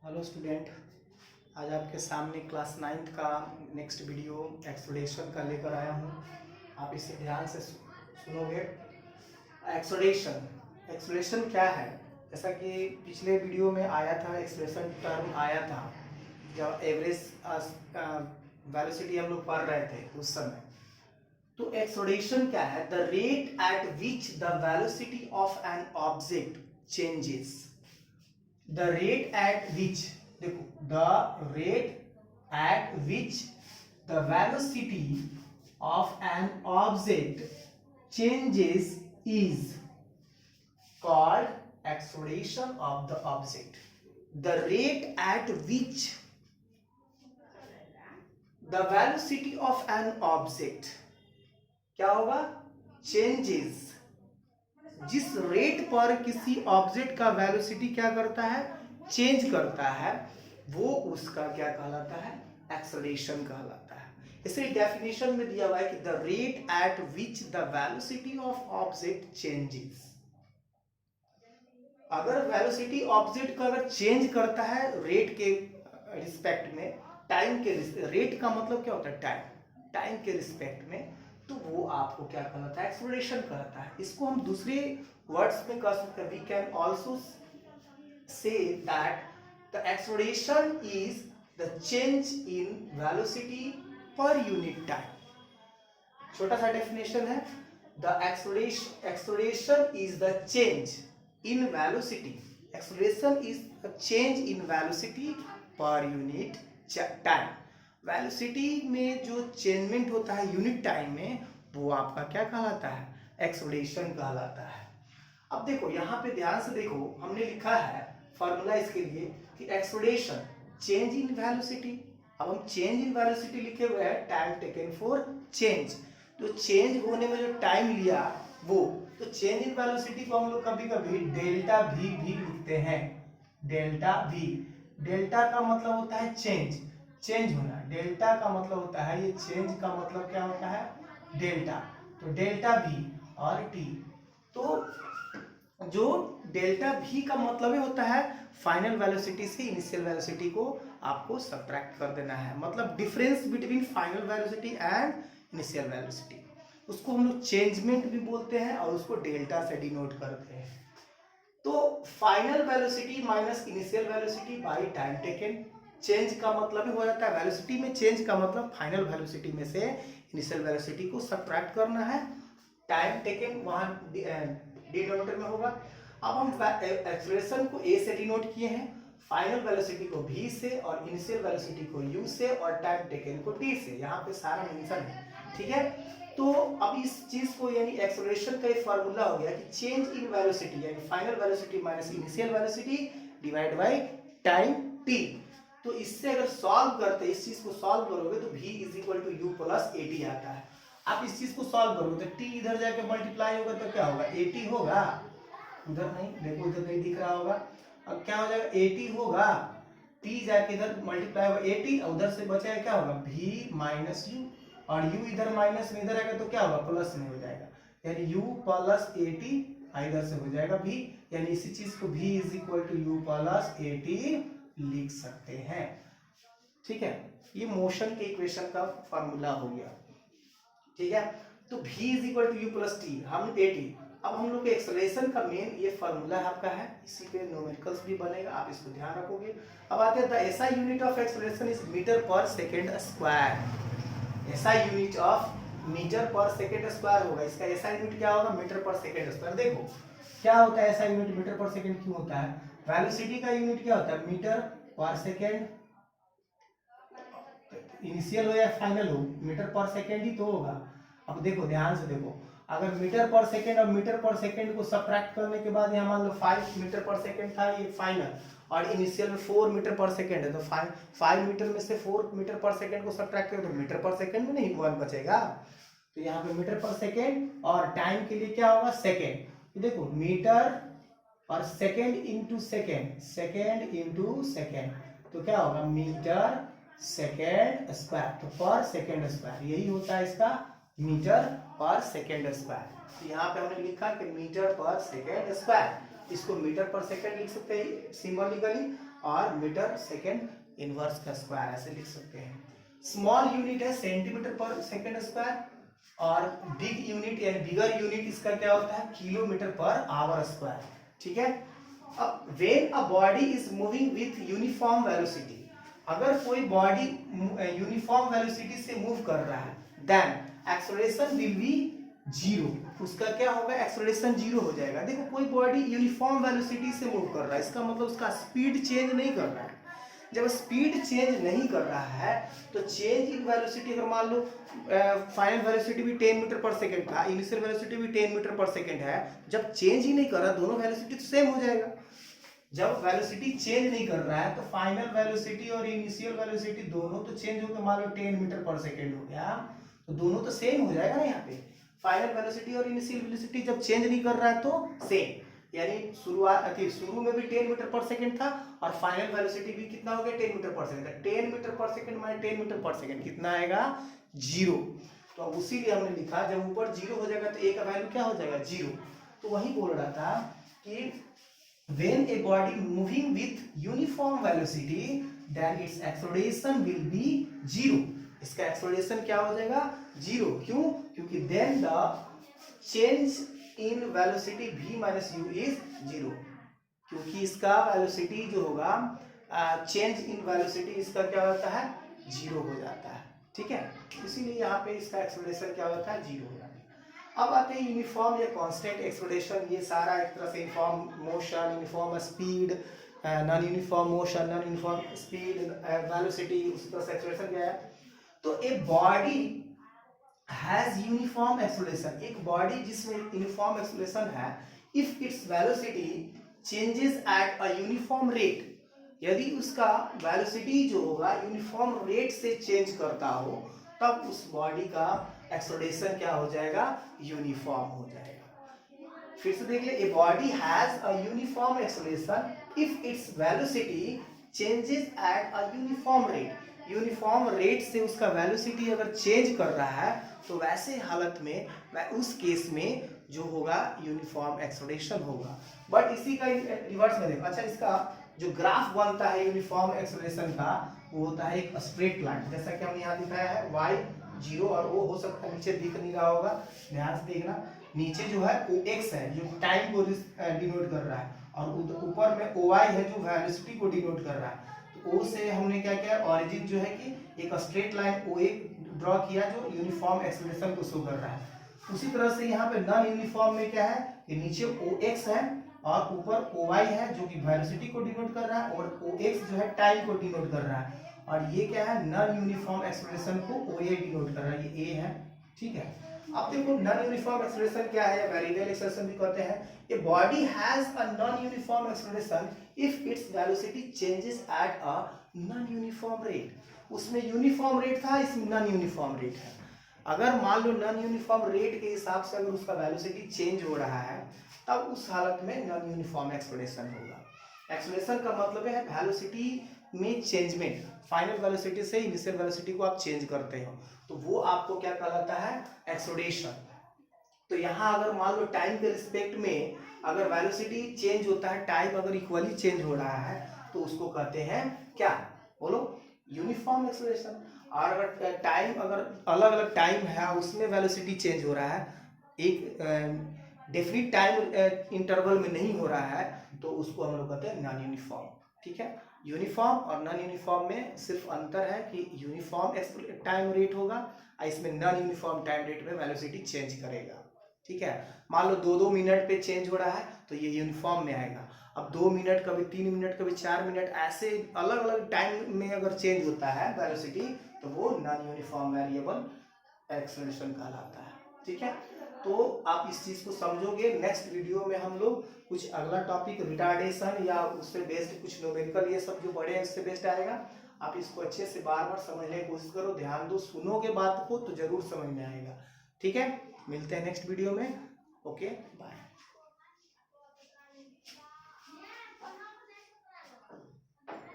Hello student, आज आपके सामने क्लास 9th का नेक्स्ट वीडियो एक्सोलेशन का लेकर आया हूँ। आप इसे ध्यान से सुनोगे। एक्सोलेशन एक्सोलेशन क्या है? जैसा कि पिछले वीडियो में आया था, एक्सोलेशन टर्म आया था जब एवरेज वेलोसिटी हम लोग पढ़ रहे थे उस समय। तो एक्सोलेशन क्या है? The rate at which the velocity of an object changes. The rate at which, देखो, the rate at which the velocity of an object changes is called acceleration of the object. The rate at which the velocity of an object क्या होगा? Changes. जिस rate पर किसी object का velocity क्या करता है? चेंज करता है, वो उसका क्या कहलाता है? एक्सेलरेशन कहलाता है। इसे डेफिनेशन में दिया हुआ है कि the rate at which the velocity of object changes. अगर वेलोसिटी ऑब्जेक्ट का अगर चेंज करता है रेट के रिस्पेक्ट में, टाइम के रेट का मतलब क्या होता है? टाइम के रिस्पेक्ट में, तो वो आपको क्या कहलाता है? एक्सेलरेशन कहलाता है। इसको हम दूसरे वर्ड्स में कह सकते हैं। We can also say that the acceleration is the change in velocity per unit time. छोटा सा डेफिनेशन है। The acceleration is the change in velocity. Acceleration is a change in velocity per unit time. Velocity में जो changement होता है unit time में, वो आपका क्या कहलाता है? एक्सेलरेशन कहलाता है। अब देखो, यहाँ पे ध्यान से देखो, हमने लिखा है फॉर्मूला इसके लिए कि एक्सेलरेशन चेंज इन वेलोसिटी। अब हम चेंज इन वेलोसिटी लिखे हुए हैं, टाइम टेकन फॉर चेंज। तो चेंज होने में जो टाइम लिया वो, तो चेंज इन वेलोसिटी को हम लोग कभी कभी डेल्टा वी भी लिखते हैं। डेल्टा वी, डेल्टा का मतलब होता है चेंज, चेंज होना। डेल्टा का मतलब होता है, ये चेंज का मतलब क्या होता है? डेल्टा। तो डेल्टा वी और टी, तो जो डेल्टा वी का मतलब होता है फाइनल वेलोसिटी से इनिशियल वेलोसिटी को आपको सब्ट्रैक्ट कर देना है। मतलब difference between final velocity and initial velocity, उसको हम लोग चेंजमेंट भी बोलते हैं और उसको डेल्टा से डिनोट करते हैं। तो final velocity minus initial velocity by time taken. Change का मतलब ही हो जाता है वेलोसिटी में चेंज का मतलब फाइनल वेलोसिटी में से इनिशियल वेलोसिटी को सब्ट्रैक्ट करना है। टाइम टेकन वहां डिनोमिनेटर में होगा। अब हम एक्सेलरेशन को ए से डिनोट किए हैं, फाइनल वेलोसिटी को v से और इनिशियल वेलोसिटी को u से और टाइम टेकन को t से। यहाँ पे सारा मेंशन है, ठीक है। तो अब इस चीज को यानी एक्सेलरेशन का एक फार्मूला हो गया कि चेंज इन वेलोसिटी यानी final velocity minus initial velocity divide by time t। तो इससे अगर सॉल्व करते, इस चीज को सॉल्व करोगे तो v is equal to u plus at आता है। आप इस चीज को सॉल्व करोगे तो t इधर जाके मल्टीप्लाई होगा तो क्या होगा? 80 होगा। उधर नहीं, देखो इधर नहीं दिख रहा होगा। अब क्या हो जाएगा? 80 होगा। t जाके इधर मल्टीप्लाई होगा 80, उधर से बचाएगा क्या होगा? v माइनस यू, और u इधर माइनस में इधर आएगा तो क्या होगा? प्लस में हो जाएगा। यानी u प्लस 80 इधर से हो जाएगा v, यानी इसी चीज को v is equal to u plus 80 लिख सकते हैं। ठीक है, ये मोशन के इक्वेशन का फार्मूला हो गया, ठीक है। तो v is equal to u plus t, हम 80। अब हम लोग के एक्सेलरेशन का मेन ये फार्मूला आपका है, इसी पे न्यूमेरिकल्स भी बनेगा, आप इसको ध्यान रखोगे। अब आते हैं the SI unit of acceleration is metre per second square. SI unit of metre per second square होगा। इसका एसआई यूनिट क्या होगा? Metre per second square. देखो क्या होता है SI unit metre per second क्यों होता है? वेलोसिटी का यूनिट क्या होता है? Metre per second. इनिशियल हो या फाइनल हो, मीटर पर सेकेंड ही तो होगा। अब देखो ध्यान से देखो, अगर मीटर पर सेकेंड और मीटर पर सेकेंड को सब्ट्रैक्ट करने के बाद यहाँ मान लो 5 मीटर पर सेकेंड था ये फाइनल, और इनिशियल में 4 मीटर पर सेकेंड है, तो 5 मीटर में से 4 मीटर पर सेकेंड को सब्ट्रैक्ट करो तो मीटर पर सेकेंड में नहीं 1 बचेगा। तो यहाँ पे मीटर पर सेकेंड और टाइम के लिए क्या होगा? सेकेंड। तो देखो मीटर और second into second, second into second, तो क्या होगा? Meter second square. तो पर सेकेंड स्क्वायर यही होता है इसका मीटर पर सेकेंड स्क्वायर। तो यहाँ पे हमने लिखा कि मीटर पर सेकेंड स्क्वायर। इसको मीटर पर सेकेंड लिख सकते हैं सिंबॉलिकली, और मीटर सेकेंड इनवर्स का स्क्वायर ऐसे लिख सकते हैं। स्मॉल यूनिट है सेंटीमीटर पर सेकेंड स्क्वायर, और बिग यूनिट यानी बिगर यूनिट इसका क्या होता है किलोमीटर पर आवर स्क्वायर। ठीक है। अब when a body is moving with uniform velocity, अगर कोई बॉडी यूनिफॉर्म वेलोसिटी से मूव कर रहा है then acceleration will be zero, उसका क्या होगा एक्सेलरेशन जीरो हो जाएगा। देखो कोई बॉडी यूनिफॉर्म वेलोसिटी से मूव कर रहा है, इसका मतलब उसका स्पीड चेंज नहीं कर रहा है। जब स्पीड चेंज नहीं कर रहा है तो चेंज इन वेलोसिटी, अगर मान लो फाइनल वेलोसिटी भी 10 मीटर पर सेकेंड था, इनिशियल वेलोसिटी भी 10 मीटर पर सेकेंड है, जब चेंज ही नहीं कर रहा दोनों वेलोसिटी तो सेम हो जाएगा। जब वेलोसिटी चेंज नहीं कर रहा है तो फाइनल वेलोसिटी और इनिशियल वेलोसिटी दोनों तो चेंज होकर मान लो 10 मीटर पर सेकेंड हो गया, तो दोनों तो सेम हो जाएगा ना। यहाँ पे फाइनल वेलोसिटी और इनिशियल वेलोसिटी जब चेंज नहीं कर रहा है तो सेम, यानी शुरू में भी 10 मीटर पर सेकेंड था और फाइनल वेलोसिटी भी कितना हो गया 10 metre per second. 10 metre per second minus 10 metre per second कितना आएगा जीरो। तो अब उसी लिए हमने लिखा जब ऊपर जीरो हो जाएगा तो ए का वैल्यू क्या हो जाएगा जीरो। तो वही बोल रहा था कि when a body moving with uniform velocity then its acceleration will be zero, इसका acceleration क्या हो जाएगा जीरो। क्यों? क्योंकि then the change in velocity v minus u is zero, क्योंकि इसका वेलोसिटी जो होगा चेंज इन वेलोसिटी इसका क्या होता है जीरो हो जाता है। ठीक है, इसीलिए यहाँ पे इसका एक्सेलरेशन क्या होता है जीरो हो जाता है। अब आते हैं यूनिफॉर्म या कांस्टेंट एक्सेलरेशन, ये सारा एक तरह से uniform motion, uniform speed, non uniform motion, non uniform speed, velocity, उसी तरह से एक्सेलरेशन क्या है। तो a body has uniform acceleration, एक बॉडी जिसमें यूनिफॉर्म एक्सेलरेशन है if its velocity changes at a uniform rate, यदि उसका वेलोसिटी जो होगा यूनिफॉर्म रेट से चेंज करता हो तब उस बॉडी का एक्सेलरेशन क्या हो जाएगा यूनिफॉर्म हो जाएगा। फिर से देख ले, a body has a uniform acceleration if its velocity changes at a uniform rate, uniform rate से उसका वेलोसिटी अगर चेंज कर रहा है तो वैसे हालत में उस केस में जो होगा यूनिफॉर्म एक्सेलरेशन होगा। बट इसी का रिवर्स में देखो, अच्छा इसका जो ग्राफ बनता है यूनिफॉर्म एक्सेलरेशन का वो होता है एक स्ट्रेट लाइन, जैसा कि हमने यहाँ दिखाया है y जीरो और वो हो सकता है नीचे दिख नहीं रहा होगा, ध्यान से देखना। नीचे जो है ओ एक्स है जो टाइम को डिनोट कर रहा है और ऊपर में ओ वाई है जो वेलोसिटी को डिनोट कर रहा है। तो ओ से हमने क्या किया ऑरिजिन जो है कि एक स्ट्रेट लाइन ओ एक ड्रॉ किया जो यूनिफॉर्म एक्सेलरेशन को शो कर रहा है। उसी तरह से यहाँ पे नॉन यूनिफॉर्म में क्या है कि नीचे ओ एक्स है और ऊपर ओ वाई है जो कि वेलोसिटी को डिनोट कर रहा है और ओ एक्स जो है टाइम को डिनोट कर रहा है, और ये क्या है नॉन यूनिफॉर्म एक्सेलरेशन को ओ ए डिनोट कर रहा है, ये ए है। ठीक है, अब देखो नॉन यूनिफॉर्म एक्सेलरेशन क्या है, वेरिएबल एक्सेलरेशन भी कहते हैं। A body has a non uniform acceleration if its velocity changes at a non uniform rate, उसमें यूनिफॉर्म रेट था इसमें नॉन यूनिफॉर्म रेट है। अगर मान लो नॉन यूनिफॉर्म रेट के हिसाब से अगर उसका वेलोसिटी चेंज हो रहा है तब उस हालत में नॉन यूनिफॉर्म एक्सेलरेशन होगा। एक्सेलरेशन का मतलब है वेलोसिटी में चेंजमेंट, फाइनल वेलोसिटी से इनिशियल वेलोसिटी को आप चेंज करते हो तो वो आपको क्या कहलाता है एक्सेलरेशन। तो यहाँ अगर मान लो टाइम के रिस्पेक्ट में अगर वेलोसिटी चेंज होता है, टाइम अगर इक्वली चेंज हो रहा है तो उसको कहते हैं क्या, बोलो यूनिफॉर्म एक्सेलरेशन। और अगर टाइम अगर अलग अलग टाइम है उसमें वेलोसिटी चेंज हो रहा है, एक डेफिनिट टाइम इंटरवल में नहीं हो रहा है तो उसको हम लोग कहते हैं नॉन यूनिफॉर्म। ठीक है, यूनिफॉर्म और नॉन यूनिफॉर्म में सिर्फ अंतर है कि यूनिफॉर्म टाइम रेट होगा और इसमें नॉन यूनिफॉर्म टाइम रेट में वेलोसिटी चेंज करेगा। ठीक है, मान लो 2-2 मिनट पे चेंज हो रहा है तो ये यूनिफॉर्म में आएगा। अब 2 मिनट कभी 3 मिनट कभी 4 मिनट ऐसे अलग अलग टाइम में अगर चेंज होता है वेलोसिटी तो वो नॉन यूनिफॉर्म वेरिएबल एक्सेलरेशन कहलाता है। ठीक है, तो आप इस चीज को समझोगे। नेक्स्ट वीडियो में हम लोग कुछ अगला टॉपिक रिटार्डेशन या उससे बेस्ड कुछ न्यूमेरिकल ये सब जो बड़े हैं उससे बेस्ड आएगा। आप इसको अच्छे से बार बार समझने की कोशिश करो, ध्यान दो, सुनोगे बात को तो जरूर समझ में आएगा। ठीक है, मिलते हैं नेक्स्ट वीडियो में। Okay, bye.